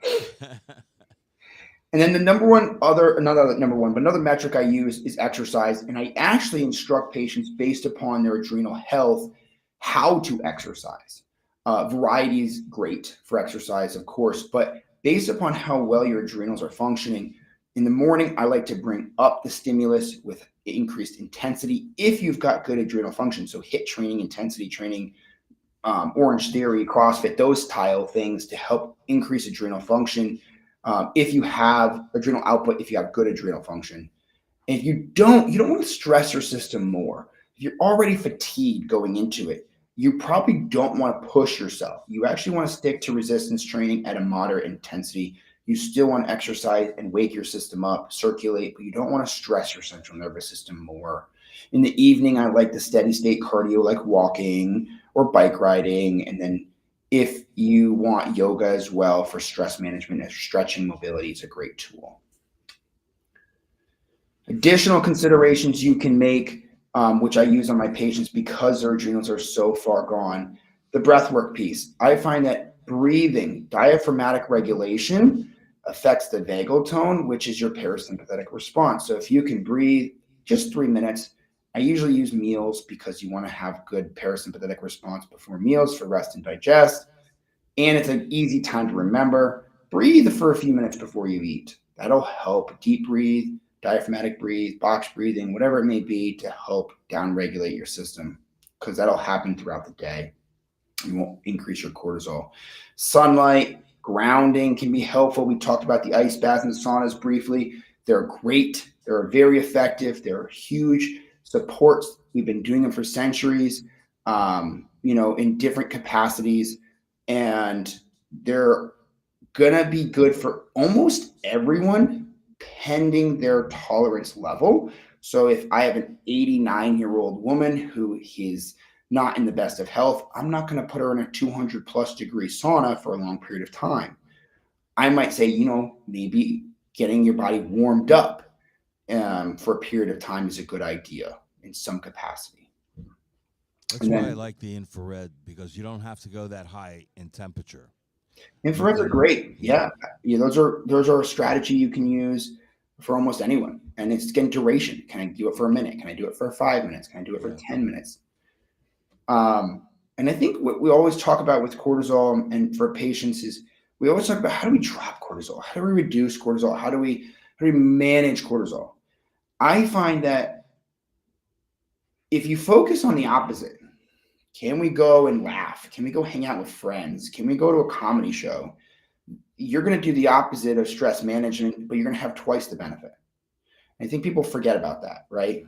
And then another metric I use is exercise. And I actually instruct patients based upon their adrenal health, how to exercise. Variety is great for exercise, of course, but based upon how well your adrenals are functioning, in the morning, I like to bring up the stimulus with increased intensity if you've got good adrenal function. So HIIT training, intensity training, Orange Theory, CrossFit, those style things to help increase adrenal function. If you have adrenal output, if you have good adrenal function. And if you don't want to stress your system more. If you're already fatigued going into it, you probably don't want to push yourself. You actually want to stick to resistance training at a moderate intensity. You still want to exercise and wake your system up, circulate, but you don't want to stress your central nervous system more. In the evening, I like the steady state cardio like walking or bike riding. And then if you want yoga as well for stress management and stretching mobility, it's a great tool. Additional considerations you can make, which I use on my patients because their adrenals are so far gone, the breath work piece. I find that breathing, diaphragmatic regulation affects the vagal tone, which is your parasympathetic response. So if you can breathe just 3 minutes, I usually use meals because you want to have good parasympathetic response before meals for rest and digest. And it's an easy time to remember. Breathe for a few minutes before you eat. That'll help. Deep breathe, diaphragmatic breathe, box breathing, whatever it may be to help downregulate your system because that'll happen throughout the day. You won't increase your cortisol. Sunlight, grounding can be helpful. We talked about the ice baths and the saunas briefly. They're great. They're very effective. They're huge supports. We've been doing them for centuries, in different capacities. And they're going to be good for almost everyone, pending their tolerance level. So if I have an 89-year-old woman who is not in the best of health, I'm not going to put her in a 200 plus degree sauna for a long period of time. I might say, maybe getting your body warmed up for a period of time is a good idea in some capacity. That's why I like the infrared, because you don't have to go that high in temperature. Infrareds are great. Yeah. Those are a strategy you can use for almost anyone. And it's getting duration. Can I do it for a minute? Can I do it for 5 minutes? Can I do it for 10 minutes? And I think what we always talk about with cortisol and for patients is we always talk about how do we drop cortisol? How do we reduce cortisol? How do we manage cortisol? I find that if you focus on the opposite, can we go and laugh? Can we go hang out with friends? Can we go to a comedy show? You're going to do the opposite of stress management, but you're going to have twice the benefit. I think people forget about that, right?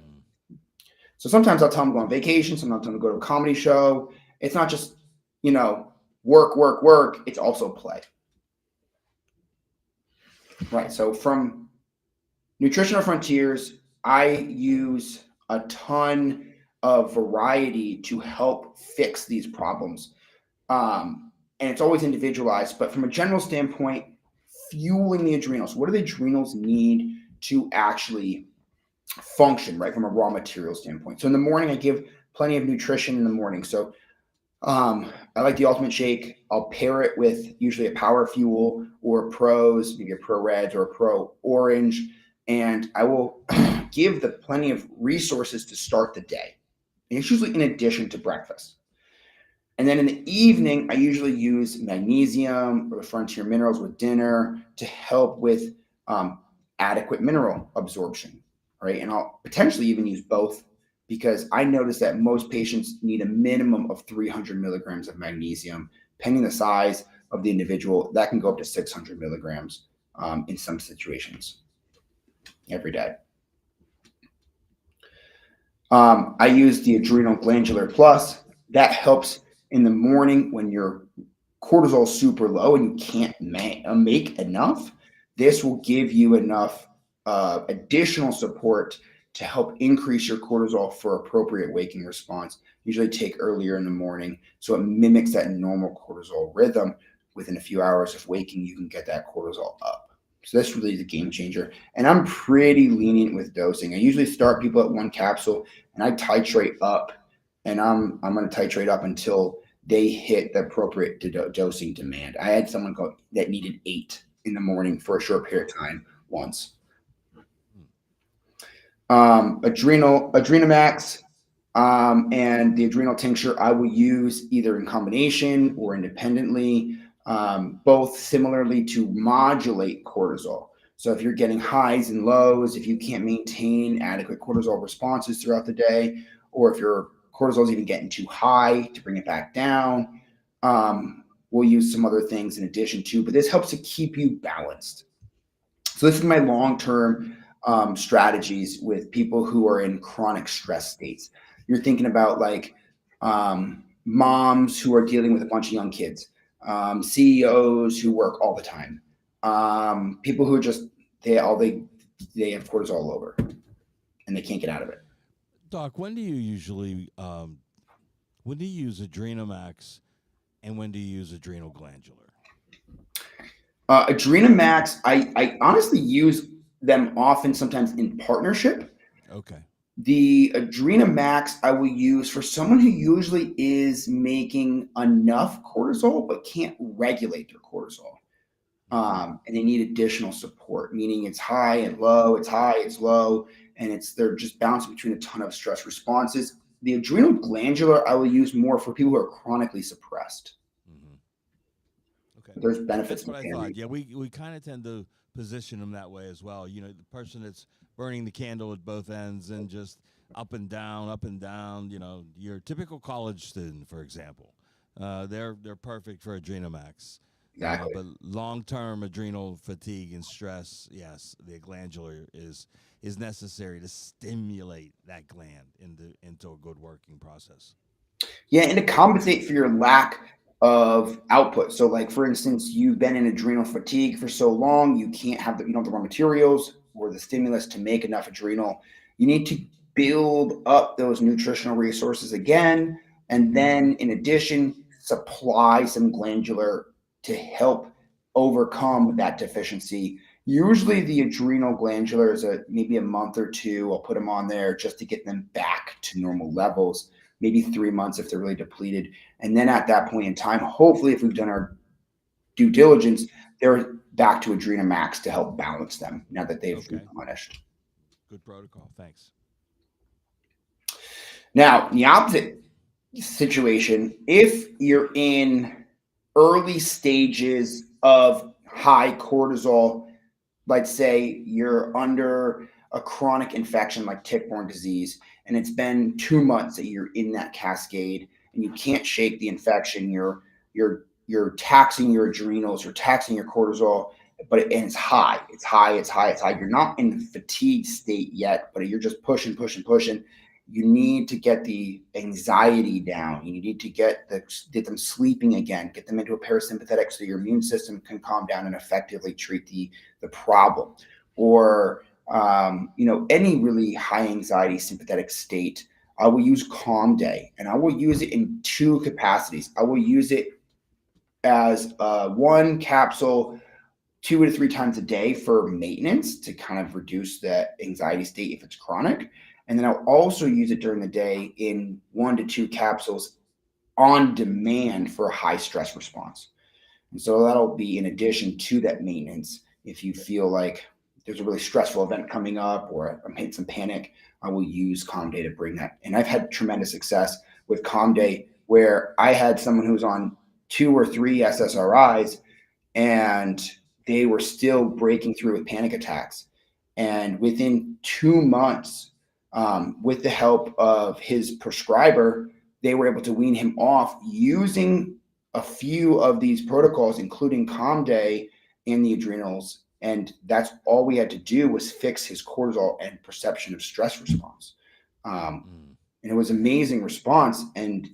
So sometimes I'll tell them to go on vacation. Sometimes I'll tell them to go to a comedy show. It's not just, work, work, work. It's also play. Right. So from Nutritional Frontiers, I use a ton of variety to help fix these problems. And it's always individualized, but from a general standpoint, fueling the adrenals. What do the adrenals need to actually function, right, from a raw material standpoint? So in the morning, I give plenty of nutrition in the morning. So I like the Ultimate Shake. I'll pair it with usually a Power Fuel or Pros, maybe a Pro Reds or a Pro Orange, and I will give the plenty of resources to start the day. And it's usually in addition to breakfast. And then in the evening, I usually use magnesium or the Frontier Minerals with dinner to help with adequate mineral absorption, right? And I'll potentially even use both because I notice that most patients need a minimum of 300 milligrams of magnesium, depending the size of the individual. That can go up to 600 milligrams in some situations every day. I use the Adrenal Glandular Plus. That helps in the morning when your cortisol is super low and you can't make enough. This will give you enough additional support to help increase your cortisol for appropriate waking response. Usually take earlier in the morning, so it mimics that normal cortisol rhythm. Within a few hours of waking, you can get that cortisol up. So that's really the game changer. And I'm pretty lenient with dosing. I usually start people at 1 capsule and I titrate up, and I'm going to titrate up until they hit the appropriate dosing demand. I had someone that needed 8 in the morning for a short period of time once. Adrenamax and the adrenal tincture I will use either in combination or independently, both similarly to modulate cortisol. So if you're getting highs and lows, if you can't maintain adequate cortisol responses throughout the day, or if your cortisol is even getting too high, to bring it back down, we'll use some other things in addition to, but this helps to keep you balanced. So this is my long-term strategies with people who are in chronic stress states. You're thinking about like moms who are dealing with a bunch of young kids, CEOs who work all the time, people who are just they have cortisol all over and they can't get out of it. Doc, when do you usually when do you use Adrenamax and when do you use Adrenal Glandular? Adrenamax, I honestly use them often, sometimes in partnership. Okay. The Adrenamax I will use for someone who usually is making enough cortisol but can't regulate their cortisol. and they need additional support, meaning it's high and low, it's high, it's low, and they're just bouncing between a ton of stress responses. The adrenal glandular I will use more for people who are chronically suppressed. Hmm. Okay. There's benefits That's in what I thought. pairing. Yeah, we kind of tend to position them that way as well. The person that's burning the candle at both ends and just up and down, up and down. Your typical college student, for example, they're perfect for Adrenamax. Exactly. But long-term adrenal fatigue and stress, yes, the glandular is necessary to stimulate that gland into a good working process. Yeah, and to compensate for your lack of output. So, like for instance, you've been in adrenal fatigue for so long, you don't have the raw materials or the stimulus to make enough adrenal. You need to build up those nutritional resources again, and then in addition, supply some glandular to help overcome that deficiency. Usually, the adrenal glandular is maybe a month or two. I'll put them on there just to get them back to normal levels, maybe 3 months if they're really depleted. And then at that point in time, hopefully, if we've done our due diligence, they're back to Adrenamax to help balance them now that they've Okay, replenished. good protocol. Thanks. Now, the opposite situation, if you're in early stages of high cortisol, let's say you're under a chronic infection like tick-borne disease, and it's been 2 months that you're in that cascade, and you can't shake the infection. You're taxing your adrenals, you're taxing your cortisol, and it's high. It's high. It's high. It's high. You're not in the fatigue state yet, but you're just pushing, pushing, pushing. You need to get the anxiety down. You need to get them sleeping again, get them into a parasympathetic so your immune system can calm down and effectively treat the problem. Or any really high anxiety sympathetic state, I will use Calm Day, and I will use it in two capacities. I will use it as one capsule 2 to 3 times a day for maintenance to kind of reduce the anxiety state if it's chronic. And then I'll also use it during the day in 1 to 2 capsules on demand for a high stress response. And so that'll be in addition to that maintenance. If you feel like there's a really stressful event coming up or I'm hitting some panic, I will use Calm Day to bring that. And I've had tremendous success with Calm Day where I had someone who's on 2 or 3 SSRIs and they were still breaking through with panic attacks. And within 2 months, with the help of his prescriber, they were able to wean him off using a few of these protocols, including Calm Day and the adrenals. And that's all we had to do was fix his cortisol and perception of stress response. Um, Mm. and it was amazing response. And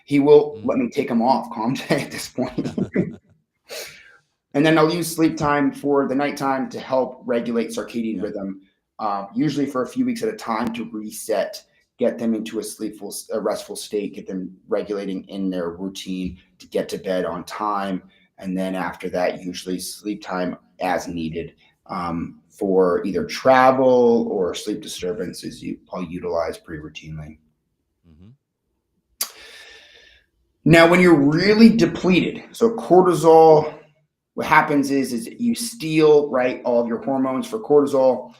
he will let Mm. me take him off Calm Day at this point. And then I'll use sleep time for the nighttime to help regulate circadian Yeah. rhythm, usually for a few weeks at a time to reset, get them into a restful state, get them regulating in their routine to get to bed on time. And then after that, usually sleep time as needed for either travel or sleep disturbances. I'll utilize pretty routinely. Mm-hmm. Now, when you're really depleted, so cortisol, what happens is you steal right all of your hormones for cortisol,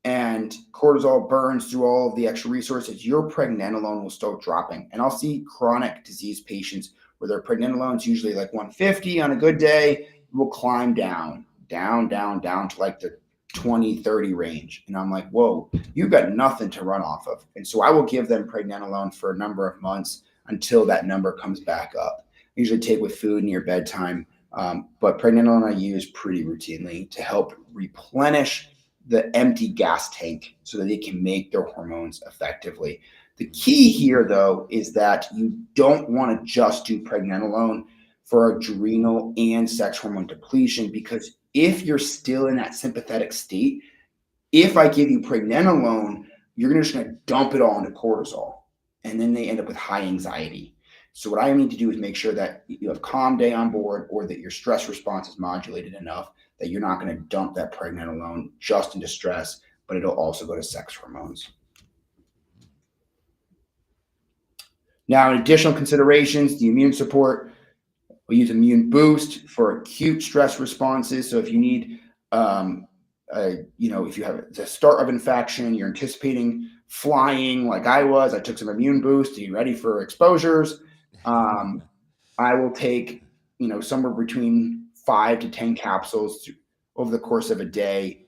and cortisol burns through all of the extra resources. Your pregnenolone will start dropping, and I'll see chronic disease patients where their pregnenolone's usually like 150 on a good day, will climb down to like the 20-30 range, and I'm like, whoa, you've got nothing to run off of. And so I will give them pregnenolone for a number of months until that number comes back up. Usually take with food near bedtime, but pregnenolone I use pretty routinely to help replenish the empty gas tank so that they can make their hormones effectively. The Mm. key here, though, is that you don't want to just do pregnenolone for adrenal and sex hormone depletion, because if you're still in that sympathetic state, if I give you pregnenolone, you're just going to dump it all into cortisol, and then they end up with high anxiety. So what I need to do is make sure that you have Calm Day on board, or that your stress response is modulated enough that you're not going to dump that pregnenolone just into stress, but it'll also go to sex hormones. Now, in additional considerations, the immune support. We'll use immune boost for acute stress responses. So if you need, if you have the start of infection, you're anticipating flying like I was, I took some immune boost to be ready for exposures. Um, I will take, somewhere between 5 to 10 capsules over the course of a day,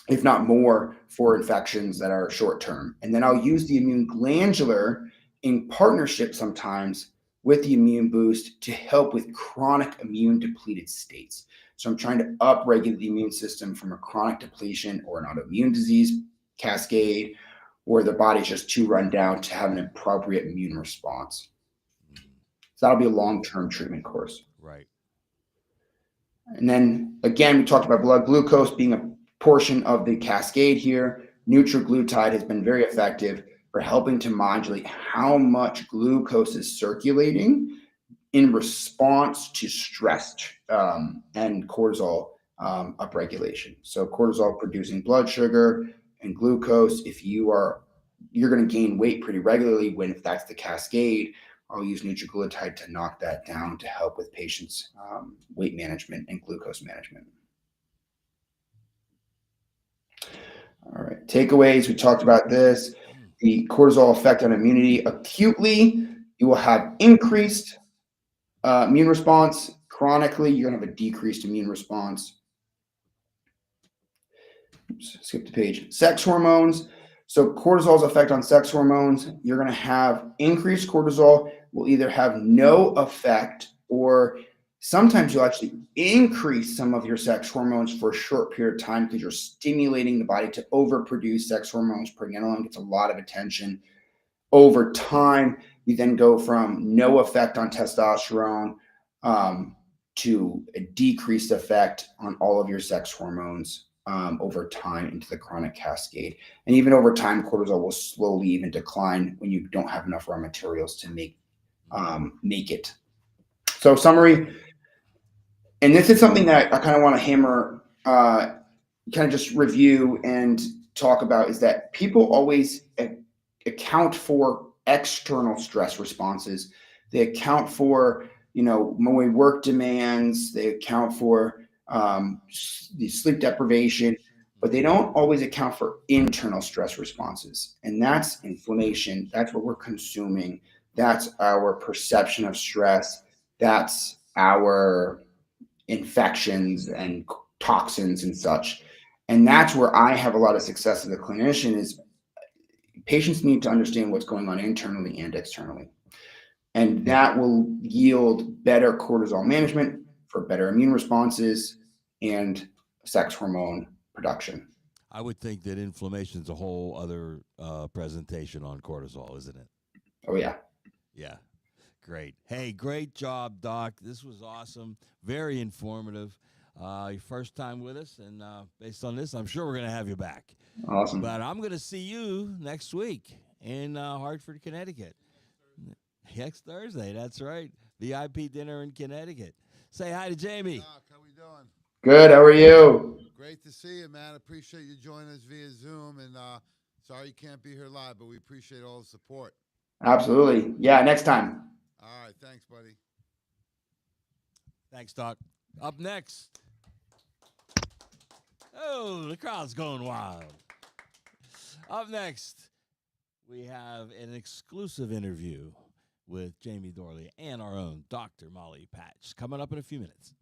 if not more, for infections that are short term. And then I'll use the immune glandular in partnership sometimes with the immune boost to help with chronic immune depleted states. So I'm trying to upregulate the immune system from a chronic depletion or an autoimmune disease cascade, where the body's just too run down to have an appropriate immune response. So that'll be a long-term treatment course. Right. And then again, we talked about blood glucose being a portion of the cascade here. Nutraglutide has been very effective for helping to modulate how much glucose is circulating in response to stress and cortisol upregulation. So cortisol producing blood sugar and glucose. If you're going to gain weight pretty regularly, when if that's the cascade, I'll use nutraglutide to knock that down to help with patients' weight management and glucose management. All right, takeaways. We talked about this. The cortisol effect on immunity. Acutely, you will have increased immune response. Chronically, you're going to have a decreased immune response. Oops, skip the page. Sex hormones. So cortisol's effect on sex hormones, you're going to have increased cortisol will either have no effect, or sometimes you'll actually increase some of your sex hormones for a short period of time because you're stimulating the body to overproduce sex hormones. Pregnenolone gets a lot of attention. Over time, you then go from no effect on testosterone to a decreased effect on all of your sex hormones over time into the chronic cascade. And even over time, cortisol will slowly even decline when you don't have enough raw materials to make it. So summary, and this is something that I kind of want to hammer, kind of just review and talk about, is that people always account for external stress responses. They account for, my work demands. They account for the sleep deprivation, but they don't always account for internal stress responses. And that's inflammation. That's what we're consuming. That's our perception of stress. That's our infections and toxins and such. And that's where I have a lot of success as a clinician, is patients need to understand what's going on internally and externally. And that will yield better cortisol management for better immune responses and sex hormone production. I would think that inflammation is a whole other presentation on cortisol, isn't it? Oh, yeah. Yeah. Great. Hey, great job, Doc. This was awesome. Very informative. Your first time with us, and based on this, I'm sure we're going to have you back. Awesome. But I'm going to see you next week in Hartford, Connecticut. Next Thursday, that's right. VIP dinner in Connecticut. Say hi to Jamie. Doc, how we doing? Good. How are you? Great to see you, man. Appreciate you joining us via Zoom, and sorry you can't be here live, but we appreciate all the support. Absolutely. Yeah, next time. All right, thanks, buddy. Thanks, Doc. Up next. Oh, the crowd's going wild. Up next, we have an exclusive interview with Jamie Dorley and our own Dr. Molly Patch coming up in a few minutes.